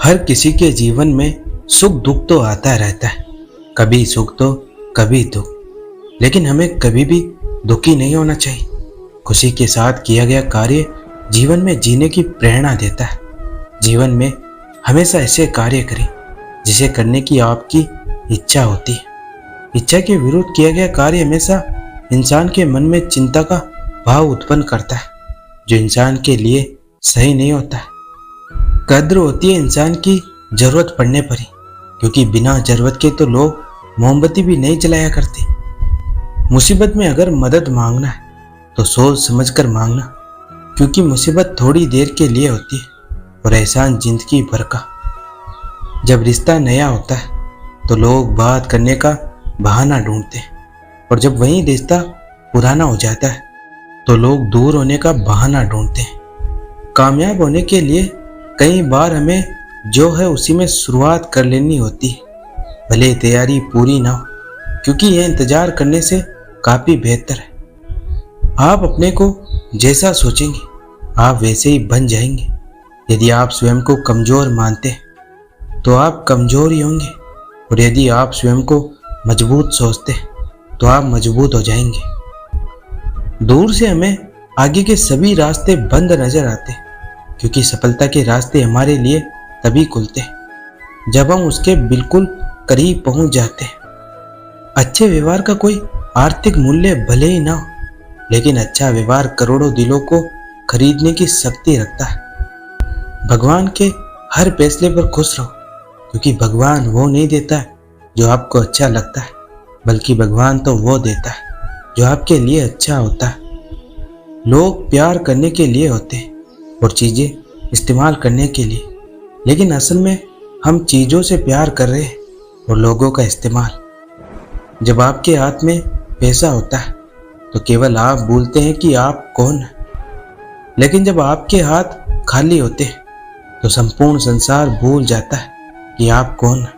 हर किसी के जीवन में सुख दुख तो आता रहता है, कभी सुख तो कभी दुख, लेकिन हमें कभी भी दुखी नहीं होना चाहिए। खुशी के साथ किया गया कार्य जीवन में जीने की प्रेरणा देता है। जीवन में हमेशा ऐसे कार्य करें जिसे करने की आपकी इच्छा होती है। इच्छा के विरुद्ध किया गया कार्य हमेशा इंसान के मन में चिंता का भाव उत्पन्न करता है, जो इंसान के लिए सही नहीं होता है। कद्र होती है इंसान की जरूरत पड़ने पर ही, क्योंकि बिना जरूरत के तो लोग मोमबत्ती भी नहीं जलाया करते। मुसीबत में अगर मदद मांगना है तो सोच समझकर मांगना, क्योंकि मुसीबत थोड़ी देर के लिए होती है और एहसान जिंदगी भर का। जब रिश्ता नया होता है तो लोग बात करने का बहाना ढूंढते हैं, और जब वही रिश्ता पुराना हो जाता है तो लोग दूर होने का बहाना ढूंढते हैं। कामयाब होने के लिए कई बार हमें जो है उसी में शुरुआत कर लेनी होती है, भले तैयारी पूरी ना हो, क्योंकि यह इंतजार करने से काफी बेहतर है। आप अपने को जैसा सोचेंगे आप वैसे ही बन जाएंगे। यदि आप स्वयं को कमजोर मानते हैं तो आप कमजोर ही होंगे, और यदि आप स्वयं को मजबूत सोचते हैं तो आप मजबूत हो जाएंगे। दूर से हमें आगे के सभी रास्ते बंद नजर आते हैं, क्योंकि सफलता के रास्ते हमारे लिए तभी खुलते हैं जब हम उसके बिल्कुल करीब पहुंच जाते हैं। अच्छे व्यवहार का कोई आर्थिक मूल्य भले ही ना हो, लेकिन अच्छा व्यवहार करोड़ों दिलों को खरीदने की शक्ति रखता है। भगवान के हर फैसले पर खुश रहो, क्योंकि भगवान वो नहीं देता है जो आपको अच्छा लगता है, बल्कि भगवान तो वो देता है जो आपके लिए अच्छा होता है। लोग प्यार करने के लिए होते हैं और चीजें इस्तेमाल करने के लिए, लेकिन असल में हम चीजों से प्यार कर रहे हैं और लोगों का इस्तेमाल। जब आपके हाथ में पैसा होता है तो केवल आप भूलते हैं कि आप कौन हैं, लेकिन जब आपके हाथ खाली होते हैं तो संपूर्ण संसार भूल जाता है कि आप कौन हैं।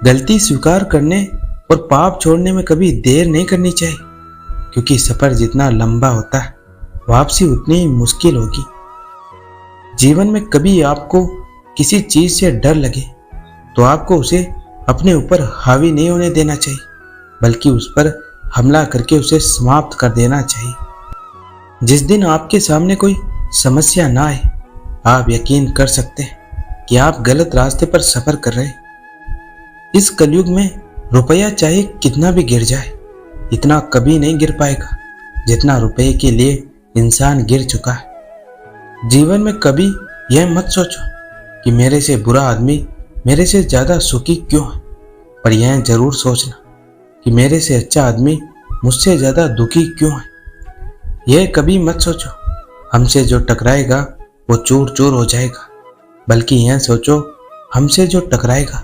गलती स्वीकार करने और पाप छोड़ने में कभी देर नहीं करनी चाहिए, क्योंकि सफर जितना लंबा होता है वापसी उतनी ही मुश्किल होगी। जीवन में कभी आपको किसी चीज से डर लगे तो आपको उसे अपने ऊपर हावी नहीं होने देना चाहिए, बल्कि उस पर हमला करके उसे समाप्त कर देना चाहिए। जिस दिन आपके सामने कोई समस्या ना आए, आप यकीन कर सकते हैं कि आप गलत रास्ते पर सफर कर रहे हैं। इस कलयुग में रुपया चाहे कितना भी गिर जाए, इतना कभी नहीं गिर पाएगा जितना रुपये के लिए इंसान गिर चुका है। जीवन में कभी यह मत सोचो कि मेरे से बुरा आदमी मेरे से ज्यादा सुखी क्यों है, पर यह जरूर सोचना कि मेरे से अच्छा आदमी मुझसे ज्यादा दुखी क्यों है। यह कभी मत सोचो हमसे जो टकराएगा वो चूर चूर हो जाएगा, बल्कि यह सोचो हमसे जो टकराएगा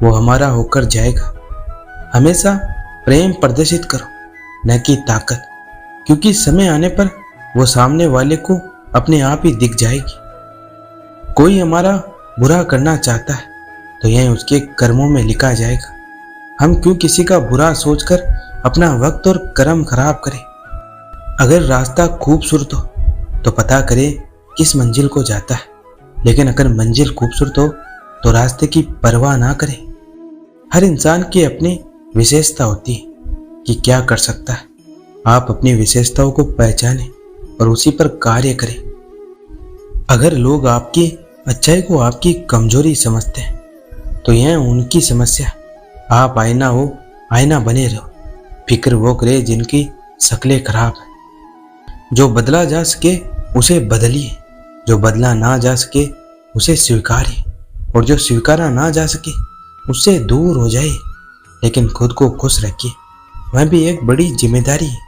वो हमारा होकर जाएगा। हमेशा प्रेम प्रदर्शित करो, न कि ताकत, क्योंकि समय आने पर वो सामने वाले को अपने आप ही दिख जाएगी। कोई हमारा बुरा करना चाहता है तो यह उसके कर्मों में लिखा जाएगा। हम क्यों किसी का बुरा सोचकर अपना वक्त और कर्म खराब करें। अगर रास्ता खूबसूरत हो तो पता करें किस मंजिल को जाता है, लेकिन अगर मंजिल खूबसूरत हो तो रास्ते की परवाह ना करें। हर इंसान की अपनी विशेषता होती है कि क्या कर सकता है। आप अपनी विशेषताओं को पहचानें और उसी पर कार्य करें। अगर लोग आपकी अच्छाई को आपकी कमजोरी समझते हैं तो यह उनकी समस्या। आप आईना हो, आईना बने रहो। फिक्र वो करे जिनकी शक्लें खराब है। जो बदला जा सके उसे बदलिए, जो बदला ना जा सके उसे स्वीकारिए, और जो स्वीकारा ना जा सके उससे दूर हो जाए। लेकिन खुद को खुश रखिए, वह भी एक बड़ी जिम्मेदारी है।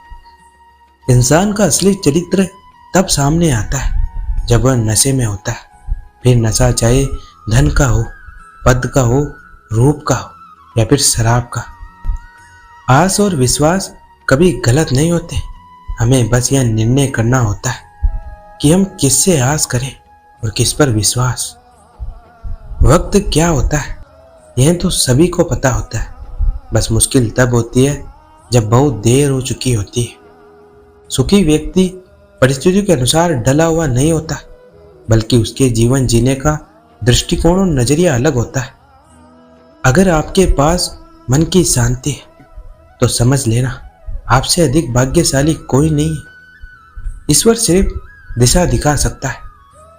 इंसान का असली चरित्र तब सामने आता है जब वह नशे में होता है। फिर नशा चाहे धन का हो, पद का हो, रूप का हो, या फिर शराब का। आस और विश्वास कभी गलत नहीं होते। हमें बस यह निर्णय करना होता है कि हम किससे आस करें और किस पर विश्वास। वक्त क्या होता है यह तो सभी को पता होता है, बस मुश्किल तब होती है जब बहुत देर हो चुकी होती है। सुखी व्यक्ति परिस्थितियों के अनुसार ढला हुआ नहीं होता, बल्कि उसके जीवन जीने का दृष्टिकोण और नजरिया अलग होता है। अगर आपके पास मन की शांति है तो समझ लेना आपसे अधिक भाग्यशाली कोई नहीं है। ईश्वर सिर्फ दिशा दिखा सकता है,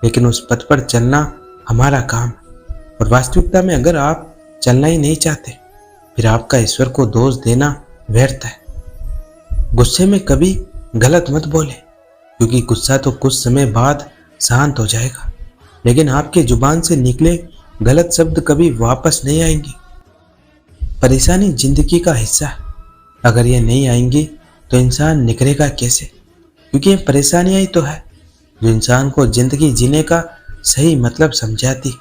लेकिन उस पथ पर चलना हमारा काम है। और वास्तविकता में अगर आप चलना ही नहीं चाहते, फिर आपका ईश्वर को दोष देना व्यर्थ है। गुस्से में कभी गलत मत बोले, क्योंकि गुस्सा तो कुछ समय बाद शांत हो जाएगा, लेकिन आपके जुबान से निकले गलत शब्द कभी वापस नहीं आएंगे। परेशानी जिंदगी का हिस्सा है, अगर ये नहीं आएंगी तो इंसान निखरेगा कैसे? क्योंकि ये परेशानियां ही तो है जो इंसान को जिंदगी जीने का सही मतलब समझाती।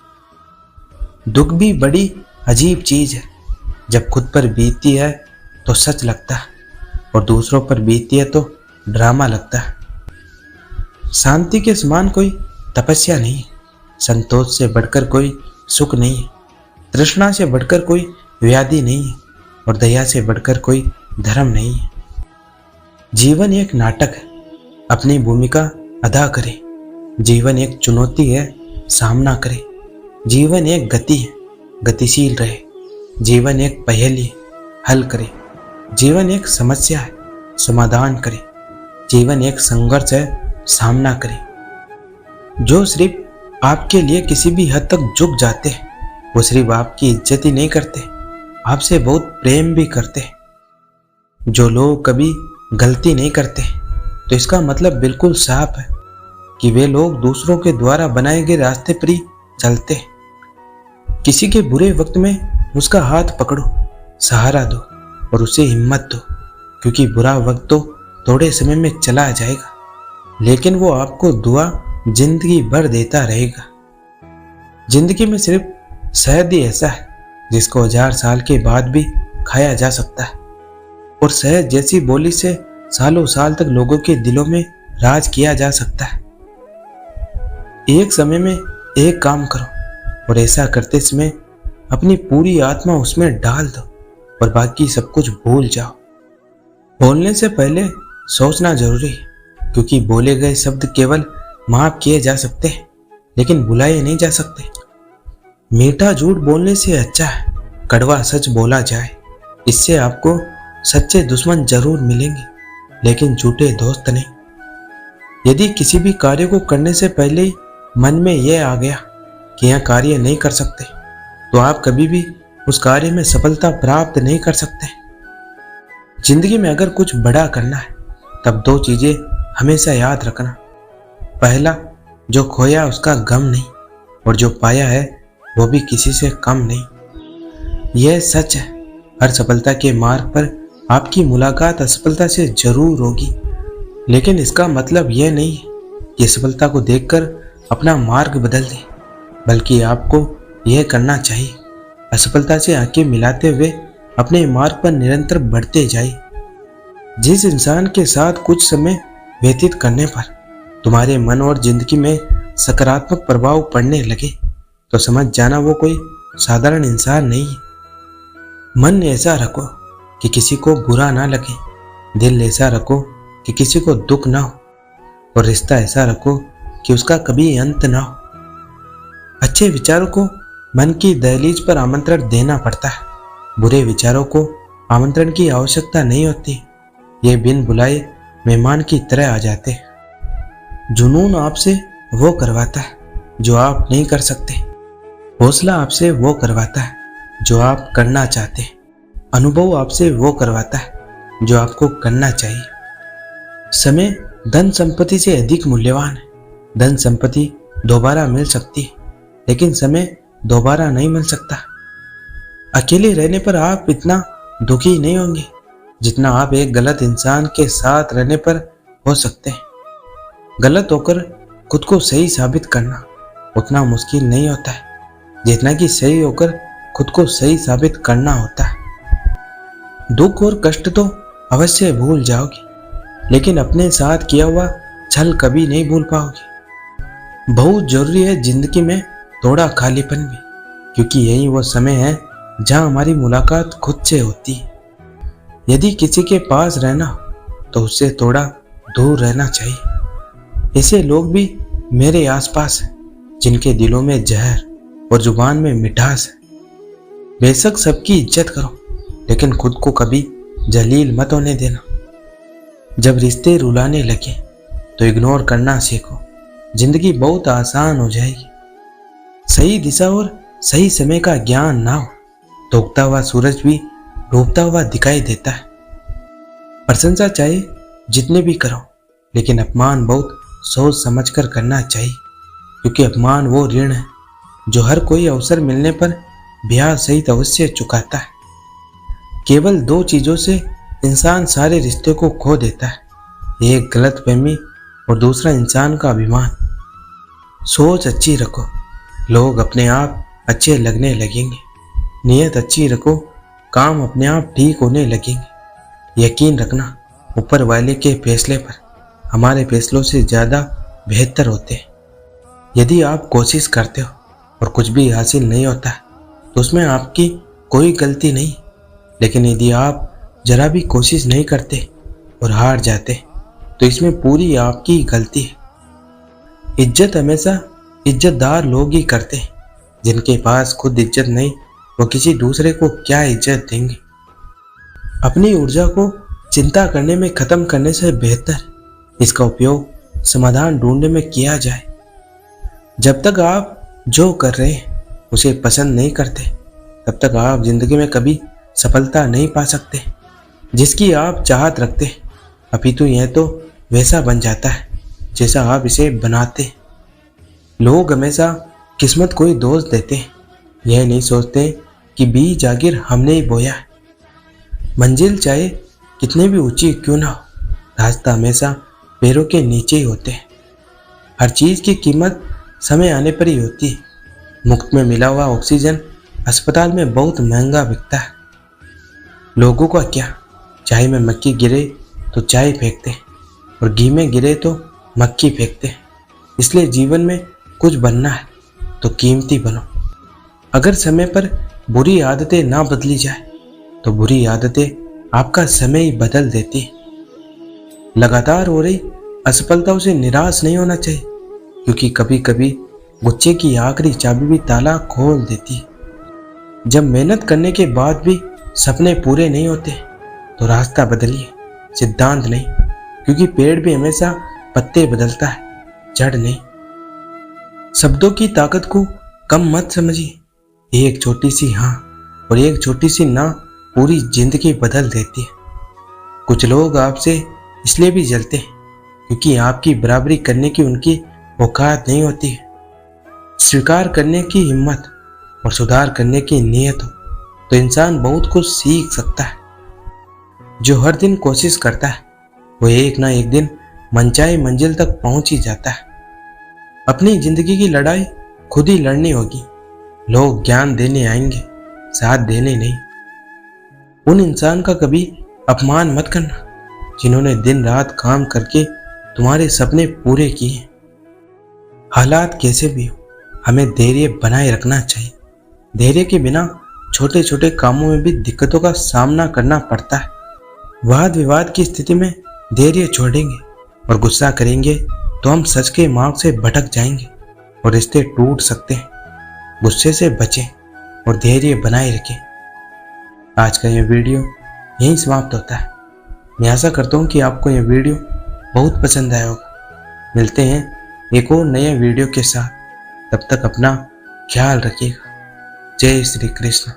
दुख भी बड़ी अजीब चीज है, जब खुद पर बीतती है तो सच लगता है और दूसरों पर बीतती है तो ड्रामा लगता है। शांति के समान कोई तपस्या नहीं है, संतोष से बढ़कर कोई सुख नहीं है, तृष्णा से बढ़कर कोई व्याधि नहीं है और दया से बढ़कर कोई धर्म नहीं है। जीवन एक नाटक है, अपनी भूमिका अदा करें। जीवन एक चुनौती है, सामना करें। जीवन एक गति है, गतिशील रहे। जीवन एक पहेली है, हल करें। जीवन एक समस्या है, समाधान करें। जीवन एक संघर्ष है, सामना करें। जो सिर्फ आपके लिए किसी भी हद तक झुक जाते हैं, वो सिर्फ आपकी इज्जत ही नहीं करते, आपसे बहुत प्रेम भी करते हैं। जो लोग कभी गलती नहीं करते, तो इसका मतलब बिल्कुल साफ है कि वे लोग दूसरों के द्वारा बनाए गए रास्ते पर ही चलते हैं। किसी के बुरे वक्त में उसका हाथ पकड़ो, सहारा दो और उसे हिम्मत दो, क्योंकि बुरा वक्त तो थोड़े समय में चला जाएगा, लेकिन वो आपको दुआ जिंदगी भर देता रहेगा। जिंदगी में सिर्फ शहद ही ऐसा है जिसको 1000 साल के बाद भी खाया जा सकता है, और शहद जैसी बोली से सालों साल तक लोगों के दिलों में राज किया जा सकता है। एक समय में एक काम करो और ऐसा करते समय अपनी पूरी आत्मा उसमें डाल दो और बाकी सब कुछ भूल जाओ। बोलने से पहले सोचना जरूरी है, क्योंकि बोले गए शब्द केवल माफ किए जा सकते हैं, लेकिन भुलाए नहीं जा सकते। मीठा झूठ बोलने से अच्छा है कड़वा सच बोला जाए। इससे आपको सच्चे दुश्मन जरूर मिलेंगे, लेकिन झूठे दोस्त नहीं। यदि किसी भी कार्य को करने से पहले ही मन में यह आ गया कि यह कार्य नहीं कर सकते, तो आप कभी भी उस कार्य में सफलता प्राप्त नहीं कर सकते। जिंदगी में अगर कुछ बड़ा करना है, तब 2 चीजें हमेशा याद रखना। पहला, जो खोया उसका गम नहीं, और जो पाया है वो भी किसी से कम नहीं। यह सच है, हर सफलता के मार्ग पर आपकी मुलाकात असफलता से जरूर होगी, लेकिन इसका मतलब यह नहीं है कि सफलता को देखकर अपना मार्ग बदल दें, बल्कि आपको यह करना चाहिए असफलता से आंखें मिलाते हुए अपने मार्ग पर निरंतर बढ़ते जाइए। जिस इंसान के साथ कुछ समय व्यतीत करने पर तुम्हारे मन और जिंदगी में सकारात्मक प्रभाव पड़ने लगे, तो समझ जाना वो कोई साधारण इंसान नहीं है। मन ऐसा रखो कि किसी को बुरा ना लगे, दिल ऐसा रखो कि किसी को दुख ना हो, और रिश्ता ऐसा रखो कि उसका कभी अंत ना हो। अच्छे विचारों को मन की दहलीज पर आमंत्रण देना पड़ता है, बुरे विचारों को आमंत्रण की आवश्यकता नहीं होती। ये बिन बुलाए मेहमान की तरह आ जाते हैं। जुनून आपसे वो करवाता है जो आप नहीं कर सकते। हौसला आपसे वो करवाता है जो आप करना चाहते हैं। अनुभव आपसे वो करवाता है जो आपको करना चाहिए। समय धन संपत्ति से अधिक मूल्यवान है। धन संपत्ति दोबारा मिल सकती है, लेकिन समय दोबारा नहीं मिल सकता। अकेले रहने पर आप इतना दुखी नहीं होंगे जितना आप एक गलत इंसान के साथ रहने पर हो सकते हैं। गलत होकर खुद को सही साबित करना उतना मुश्किल नहीं होता है जितना कि सही होकर खुद को सही साबित करना होता है। दुख और कष्ट तो अवश्य भूल जाओगे, लेकिन अपने साथ किया हुआ छल कभी नहीं भूल पाओगे। बहुत जरूरी है जिंदगी में थोड़ा खालीपन भी, क्योंकि यही वो समय है जहां हमारी मुलाकात खुद से होती है। यदि किसी के पास रहना हो तो उससे थोड़ा दूर रहना चाहिए। ऐसे लोग भी मेरे आसपास हैं जिनके दिलों में जहर और जुबान में मिठास है। बेशक सबकी इज्जत करो, लेकिन खुद को कभी जलील मत होने देना। जब रिश्ते रुलाने लगे तो इग्नोर करना सीखो, जिंदगी बहुत आसान हो जाएगी। सही दिशा और सही समय का ज्ञान ना हो तो उगता हुआ सूरज भी डूबता हुआ दिखाई देता है। प्रशंसा चाहे जितने भी करो, लेकिन अपमान बहुत सोच समझकर करना चाहिए, क्योंकि अपमान वो ऋण है जो हर कोई अवसर मिलने पर ब्याज सहित अवश्य चुकाता है। केवल दो चीजों से इंसान सारे रिश्ते को खो देता है, एक गलतफहमी और दूसरा इंसान का अभिमान। सोच अच्छी रखो, लोग अपने आप अच्छे लगने लगेंगे। नीयत अच्छी रखो, काम अपने आप ठीक होने लगेंगे। यकीन रखना, ऊपर वाले के फैसले पर हमारे फैसलों से ज़्यादा बेहतर होते हैं। यदि आप कोशिश करते हो और कुछ भी हासिल नहीं होता तो उसमें आपकी कोई गलती नहीं, लेकिन यदि आप जरा भी कोशिश नहीं करते और हार जाते तो इसमें पूरी आपकी गलती है। इज्जत हमेशा इज्जतदार लोग ही करते हैं। जिनके पास खुद इज्जत नहीं, वो किसी दूसरे को क्या इज्जत देंगे। अपनी ऊर्जा को चिंता करने में खत्म करने से बेहतर इसका उपयोग समाधान ढूंढने में किया जाए। जब तक आप जो कर रहे हैं उसे पसंद नहीं करते, तब तक आप जिंदगी में कभी सफलता नहीं पा सकते जिसकी आप चाहत रखते। अपितु यह तो वैसा बन जाता है जैसा आप इसे बनाते हैं। लोग हमेशा किस्मत को ही दोष देते हैं, यह नहीं सोचते कि बीज आखिर हमने ही बोया है। मंजिल चाहे कितने भी ऊंची क्यों ना हो, रास्ता हमेशा पैरों के नीचे ही होते हैं। हर चीज की कीमत समय आने पर ही होती है। मुफ्त में मिला हुआ ऑक्सीजन अस्पताल में बहुत महंगा बिकता है। लोगों का क्या, चाय में मक्खी गिरे तो चाय फेंकते हैं और घी में गिरे तो मक्खी फेंकते हैं। इसलिए जीवन में कुछ बनना है तो कीमती बनो। अगर समय पर बुरी आदतें ना बदली जाए तो बुरी आदतें आपका समय ही बदल देती है। लगातार हो रही असफलताओं से निराश नहीं होना चाहिए, क्योंकि कभी कभी गुच्छे की आखिरी चाबी भी ताला खोल देती है। जब मेहनत करने के बाद भी सपने पूरे नहीं होते तो रास्ता बदलिए, सिद्धांत नहीं, क्योंकि पेड़ भी हमेशा पत्ते बदलता है, जड़ नहीं। शब्दों की ताकत को कम मत समझिए। एक छोटी सी हाँ और एक छोटी सी ना पूरी जिंदगी बदल देती है। कुछ लोग आपसे इसलिए भी जलते हैं क्योंकि आपकी बराबरी करने की उनकी औकात नहीं होती है। स्वीकार करने की हिम्मत और सुधार करने की नीयत हो तो इंसान बहुत कुछ सीख सकता है। जो हर दिन कोशिश करता है वो एक ना एक दिन मनचाही मंजिल तक पहुंच ही जाता है। अपनी जिंदगी की लड़ाई खुद ही लड़नी होगी। लोग ज्ञान देने आएंगे, साथ देने नहीं। उन इंसान का कभी अपमान मत करना जिन्होंने दिन रात काम करके तुम्हारे सपने पूरे किए। हालात कैसे भी हो, हमें धैर्य बनाए रखना चाहिए। धैर्य के बिना छोटे छोटे कामों में भी दिक्कतों का सामना करना पड़ता है। वाद विवाद की स्थिति में धैर्य छोड़ेंगे और गुस्सा करेंगे तो हम सच के मार्ग से भटक जाएंगे और रिश्ते टूट सकते हैं। गुस्से से बचें और धैर्य बनाए रखें। आज का यह वीडियो यहीं समाप्त होता है। मैं आशा करता हूँ कि आपको यह वीडियो बहुत पसंद आया होगा। मिलते हैं एक और नए वीडियो के साथ। तब तक अपना ख्याल रखिएगा। जय श्री कृष्ण।